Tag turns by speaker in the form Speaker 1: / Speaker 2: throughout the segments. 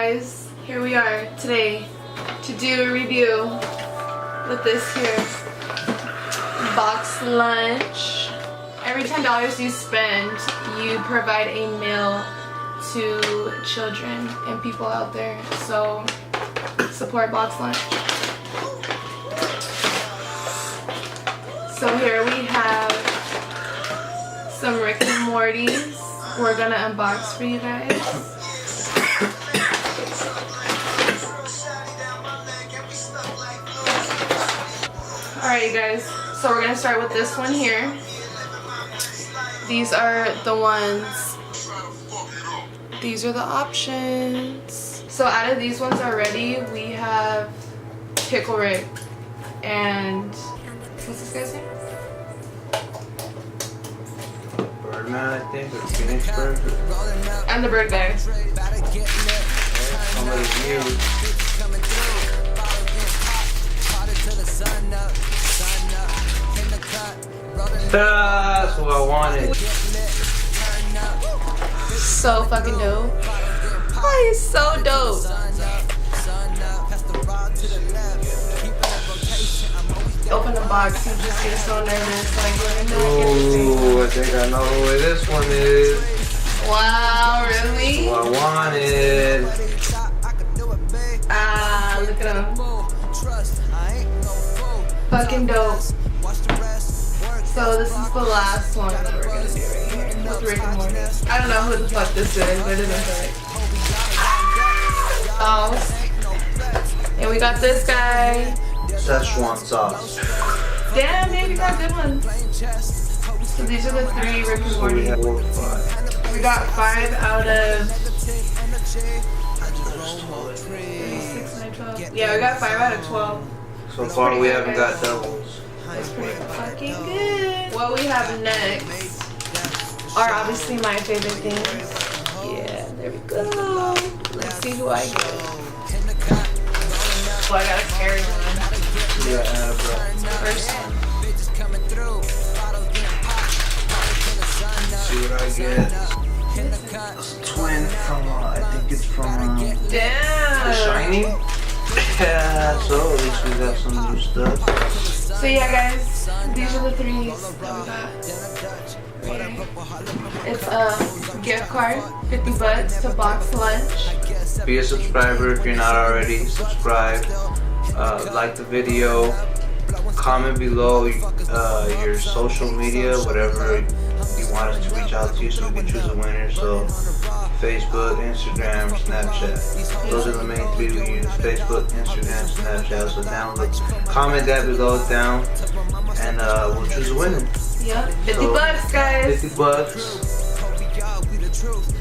Speaker 1: guys, here we are today to do a review with this here Boxlunch. Every $10 you spend, you provide a meal to children and people out there. So support Boxlunch. So here we have some Rick and Morty's. We're gonna unbox for you guys. Alright, you guys, so we're gonna start with this one here. These are the ones, these are the options. So out of these ones already, we have Pickle Rick and what's this guy's name?
Speaker 2: Birdman, I think, or Phoenix Bird.
Speaker 1: I'm the bird guy.
Speaker 2: Somebody's new. That's what I wanted.
Speaker 1: So fucking dope. Oh, he's so dope. Open the box, you just get so nervous. Like,
Speaker 2: ooh, I think I know who this one is.
Speaker 1: wow, really?
Speaker 2: What I wanted.
Speaker 1: Ah, look at him. Fucking dope. So this is the last one that we're gonna do right here with Rick and Morty. I don't know who the fuck this is, but it doesn't feel like. Oh. And we got this guy.
Speaker 2: Szechuan sauce.
Speaker 1: Damn, man, we got good ones. So these are the 3 Rick and Morty. We got 5 out of 6, 9, 12. Yeah, we got 5 out of 12.
Speaker 2: So far we haven't got doubles.
Speaker 1: That's pretty fucking good. What we have next are obviously my favorite things. Yeah, there we go. Let's see who I get. Oh, I gotta carry one.
Speaker 2: Yeah,
Speaker 1: First one.
Speaker 2: see what I get. It's a twin from, I think it's from
Speaker 1: Damn.
Speaker 2: The Shining. Yeah, so at least we got some new stuff.
Speaker 1: So yeah, guys, these are the 3s that we got. Right here. It's a gift card, $50 to Boxlunch.
Speaker 2: Be a subscriber if you're not already. Subscribe. Like the video. Comment below your social media, whatever you want us to reach out to you so we can choose a winner. So Facebook, Instagram, Snapchat. Those are the main 3 we use. Facebook, Instagram, Snapchat. So download, comment that below down, and we'll choose a winner.
Speaker 1: Yep, $50 guys.
Speaker 2: $50.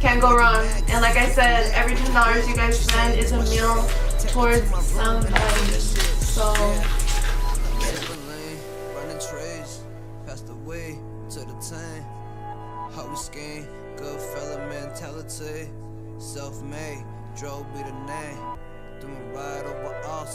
Speaker 1: Can't go wrong. And like I said, every $10 you guys spend is a meal towards somebody. So
Speaker 3: good fella mentality, self-made, drove be the name, through my ride over all.